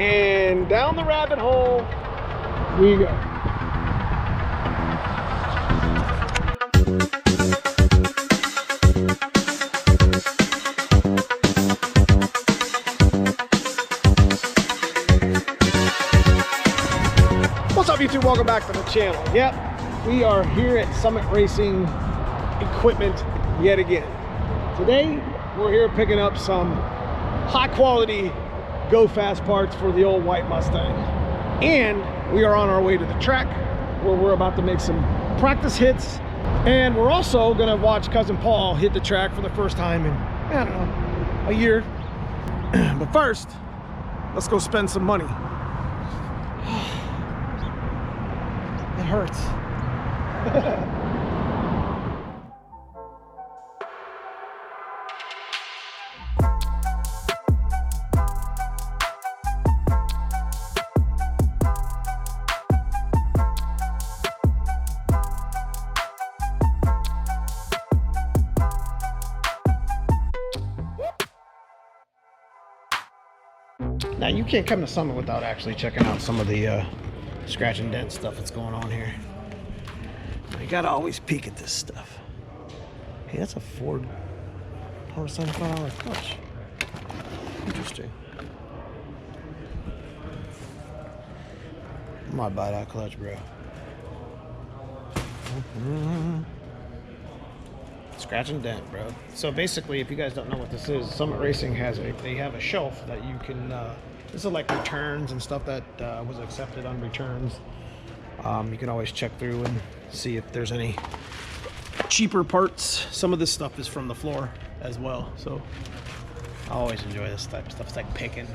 And down the rabbit hole we go. What's up, YouTube? Welcome back to the channel. Yep, we are here at Summit Racing Equipment yet again. Today we're here picking up some high quality go fast parts for the old white Mustang, and we are on our way to the track where we're about to make some practice hits, and we're also gonna watch cousin Paul hit the track for the first time in, I don't know, a year. But first, let's go spend some money. It hurts. Now, you can't come to Summit without actually checking out some of the scratch and dent stuff that's going on here. You gotta always peek at this stuff. Hey, that's a Ford power sunflower clutch. Interesting. I might buy that clutch, bro. Scratch and dent, bro. So basically, if you guys don't know what this is, Summit Racing has they have a shelf that you can this is like returns and stuff that was accepted on returns. You can always check through and see if there's any cheaper parts. Some of this stuff is from the floor as well, so I always enjoy this type of stuff. It's like picking.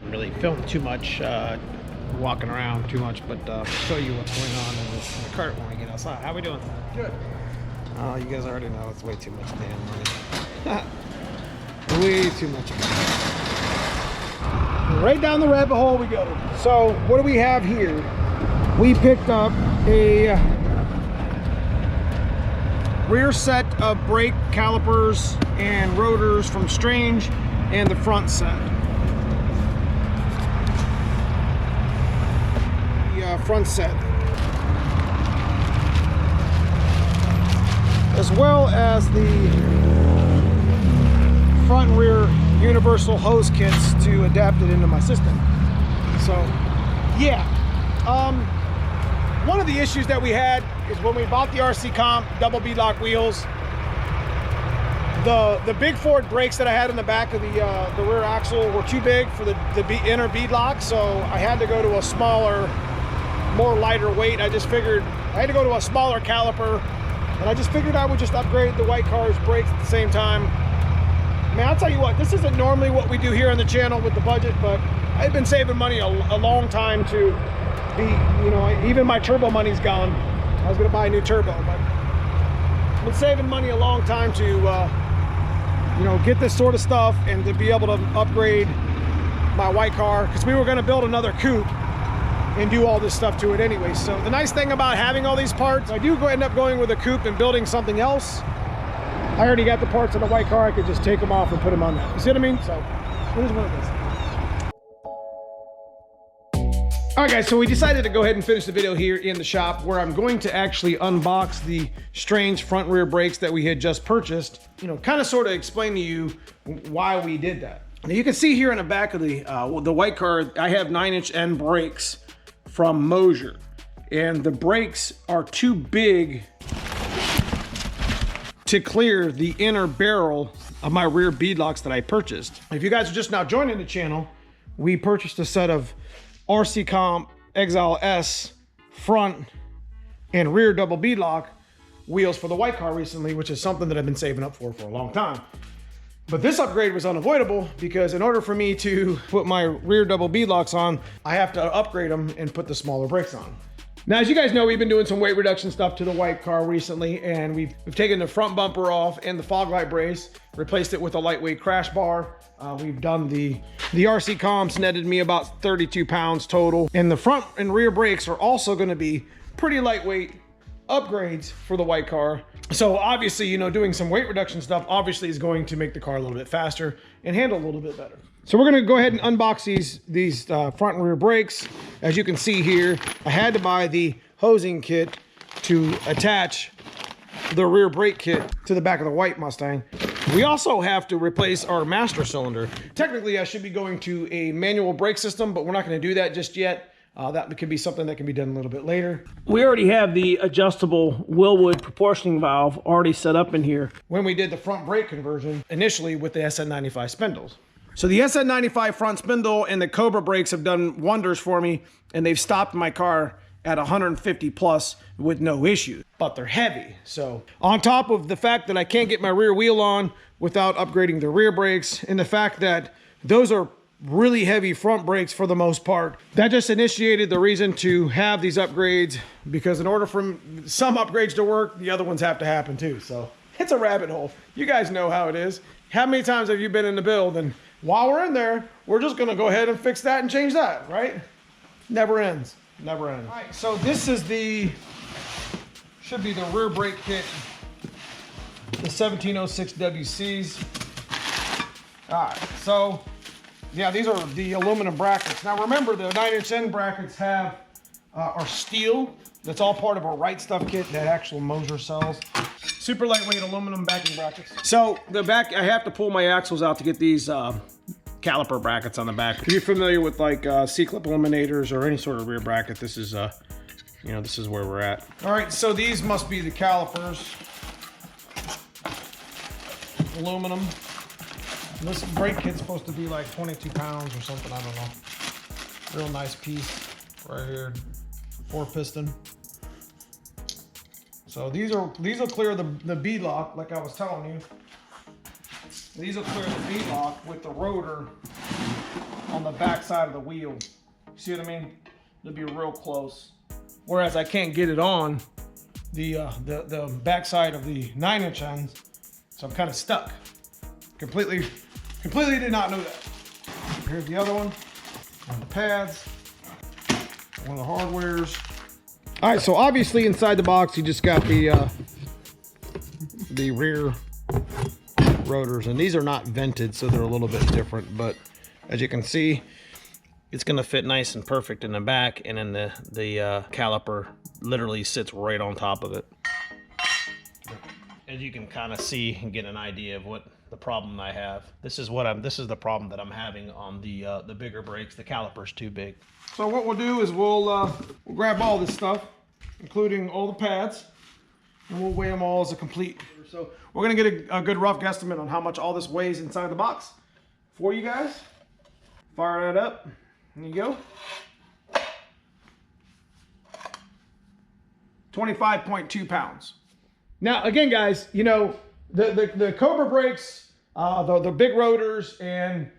Really film too much, walking around too much, but show you what's going on in the cart when we get outside. How we doing? Good. Oh, you guys already know it's way too much damn money. Way too much money. Right down the rabbit hole we go. So what do we have here? We picked up a rear set of brake calipers and rotors from Strange, and the front set. The front set, as well as the front and rear universal hose kits to adapt it into my system. So yeah, one of the issues that we had is when we bought the RC Comp double beadlock wheels, the big Ford brakes that I had in the back of the rear axle were too big for the inner beadlock, so I had to go to a smaller, more lighter weight. I just figured I had to go to a smaller caliper, and I just figured I would just upgrade the white car's brakes at the same time. Man, I'll tell you what, this isn't normally what we do here on the channel with the budget, but I've been saving money a long time to be, you know, even my turbo money's gone. I was gonna buy a new turbo, but I've been saving money a long time to, you know, get this sort of stuff and to be able to upgrade my white car, because we were gonna build another coupe and do all this stuff to it anyway. So the nice thing about having all these parts, I do end up going with a coupe and building something else. I already got the parts on the white car. I could just take them off and put them on that. You see what I mean? So it is what it is. All right, guys, so we decided to go ahead and finish the video here in the shop, where I'm going to actually unbox the Strange front rear brakes that we had just purchased. You know, kind of sort of explain to you why we did that. Now you can see here in the back of the white car, I have 9-inch end brakes from Mosier, and the brakes are too big to clear the inner barrel of my rear beadlocks that I purchased. If you guys are just now joining the channel, we purchased a set of RC Comp Exile S front and rear double beadlock wheels for the white car recently, which is something that I've been saving up for a long time. But this upgrade was unavoidable, because in order for me to put my rear double beadlocks on, I have to upgrade them and put the smaller brakes on. Now, as you guys know, we've been doing some weight reduction stuff to the white car recently, and we've taken the front bumper off and the fog light brace, replaced it with a lightweight crash bar. We've done the RC comps, netted me about 32 pounds total. And the front and rear brakes are also gonna be pretty lightweight upgrades for the white car. So obviously, you know, doing some weight reduction stuff obviously is going to make the car a little bit faster and handle a little bit better. So we're going to go ahead and unbox these front and rear brakes. As you can see here, I had to buy the hosing kit to attach the rear brake kit to the back of the white Mustang. We also have to replace our master cylinder. Technically, I should be going to a manual brake system, but we're not going to do that just yet. That could be something that can be done a little bit later. We already have the adjustable Willwood proportioning valve already set up in here when we did the front brake conversion initially with the SN95 spindles. So the SN95 front spindle and the Cobra brakes have done wonders for me, and they've stopped my car at 150 plus with no issue, but they're heavy. So on top of the fact that I can't get my rear wheel on without upgrading the rear brakes, and the fact that those are really heavy front brakes for the most part, that just initiated the reason to have these upgrades, because in order for some upgrades to work, the other ones have to happen too. So it's a rabbit hole. You guys know how it is. How many times have you been in the build and while we're in there, we're just gonna go ahead and fix that and change that, right? Never ends, never ends. All right, so this is should be the rear brake kit, the 1706 WCs. All right, so yeah, these are the aluminum brackets. Now remember, the 9-inch end brackets are steel. That's all part of our Right Stuff kit that actual Moser sells. Super lightweight aluminum backing brackets. So the back, I have to pull my axles out to get these caliper brackets on the back. If you're familiar with like C-clip eliminators or any sort of rear bracket, this is you know, this is where we're at. All right, so these must be the calipers. Aluminum. This brake kit's supposed to be like 22 pounds or something, I don't know. Real nice piece right here, 4-piston. So these will clear the bead lock, like I was telling you. These will clear the bead lock with the rotor on the back side of the wheel. See what I mean? It'll be real close. Whereas I can't get it on the back side of the 9-inch ends, so I'm kind of stuck. Completely did not know that. Here's the other one, on the pads, one of the hardwares. All right, so obviously inside the box, you just got the rear rotors, and these are not vented, so they're a little bit different, but as you can see, it's gonna fit nice and perfect in the back, and then the caliper literally sits right on top of it. As you can kind of see and get an idea of what the problem I have. This is the problem that I'm having on the bigger brakes. The caliper's too big. So what we'll do is we'll grab all this stuff, including all the pads, and we'll weigh them all as a complete. So we're gonna get a good rough guesstimate on how much all this weighs inside the box for you guys. Fire that up. There you go. 25.2 pounds. Now, again, guys, you know, the Cobra brakes, the big rotors, and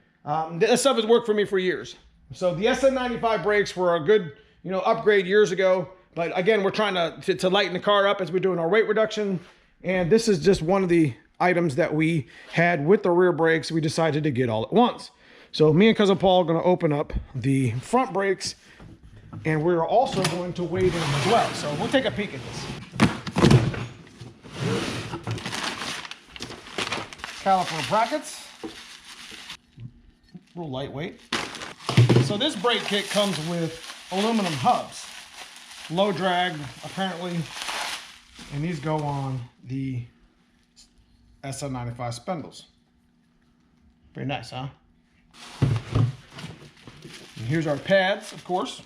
this stuff has worked for me for years. So the SN95 brakes were a good, you know, upgrade years ago. But again, we're trying to lighten the car up as we're doing our weight reduction. And this is just one of the items that we had with the rear brakes. We decided to get all at once. So me and Cousin Paul are going to open up the front brakes, and we're also going to weigh them as well. So we'll take a peek at this. Caliper brackets, real lightweight. So this brake kit comes with aluminum hubs, low drag apparently, and these go on the SN95 spindles. Pretty nice, huh? And here's our pads, of course,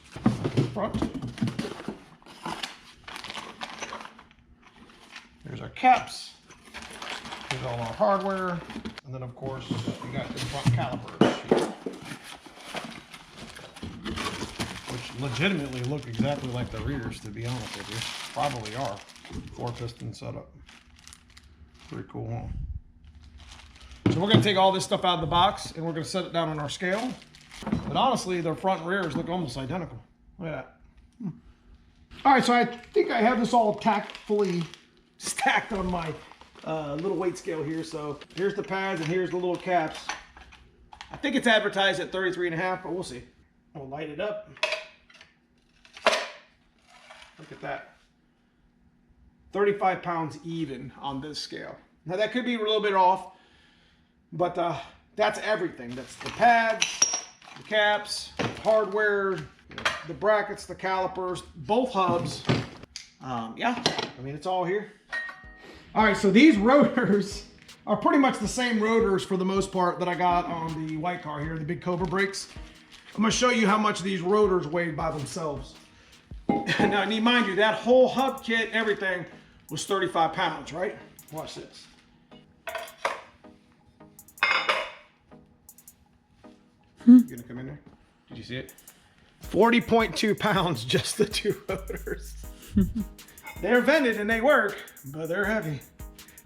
front. Here's our caps. Here's all our hardware. And then, of course, we got the front calipers here, which legitimately look exactly like the rears, to be honest with you. Probably are. 4-piston setup. Pretty cool, huh? So we're going to take all this stuff out of the box, and we're going to set it down on our scale. But honestly, the front and rears look almost identical. Look at that. All right, so I think I have this all tactfully stacked on my little weight scale here. So here's the pads and here's the little caps. I think it's advertised at 33.5, but we'll see. We'll light it up. Look at that. 35 pounds even on this scale. Now that could be a little bit off, but that's everything. That's the pads, the caps, the hardware, the brackets, the calipers, both hubs. Yeah, I mean, it's all here. All right, so these rotors are pretty much the same rotors for the most part that I got on the white car here, the big Cobra brakes. I'm gonna show you how much these rotors weighed by themselves. Now, mind you, that whole hub kit, everything was 35 pounds, right? Watch this. You gonna come in there? Did you see it? 40.2 pounds, just the two rotors. They're vented and they work, but they're heavy.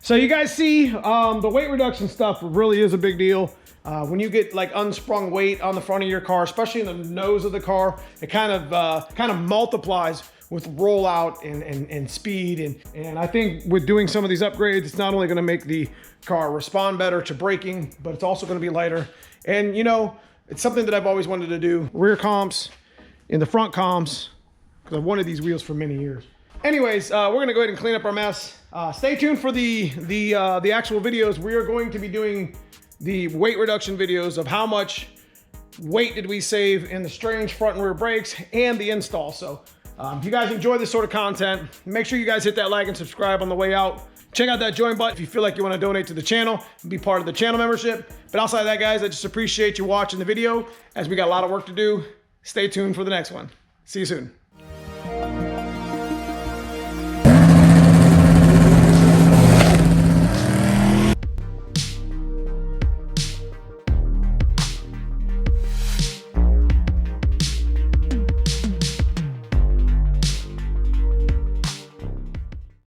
So you guys see, the weight reduction stuff really is a big deal. When you get like unsprung weight on the front of your car, especially in the nose of the car, it kind of multiplies with rollout and speed. And I think with doing some of these upgrades, it's not only gonna make the car respond better to braking, but it's also gonna be lighter. And you know, it's something that I've always wanted to do. Rear comps, in the front comps, because I've wanted these wheels for many years. Anyways, we're gonna go ahead and clean up our mess. Stay tuned for the actual videos. We are going to be doing the weight reduction videos of how much weight did we save in the strange front and rear brakes and the install. So if you guys enjoy this sort of content, make sure you guys hit that like and subscribe on the way out. Check out that join button if you feel like you want to donate to the channel and be part of the channel membership. But outside of that, guys, I just appreciate you watching the video as we got a lot of work to do. Stay tuned for the next one. See you soon.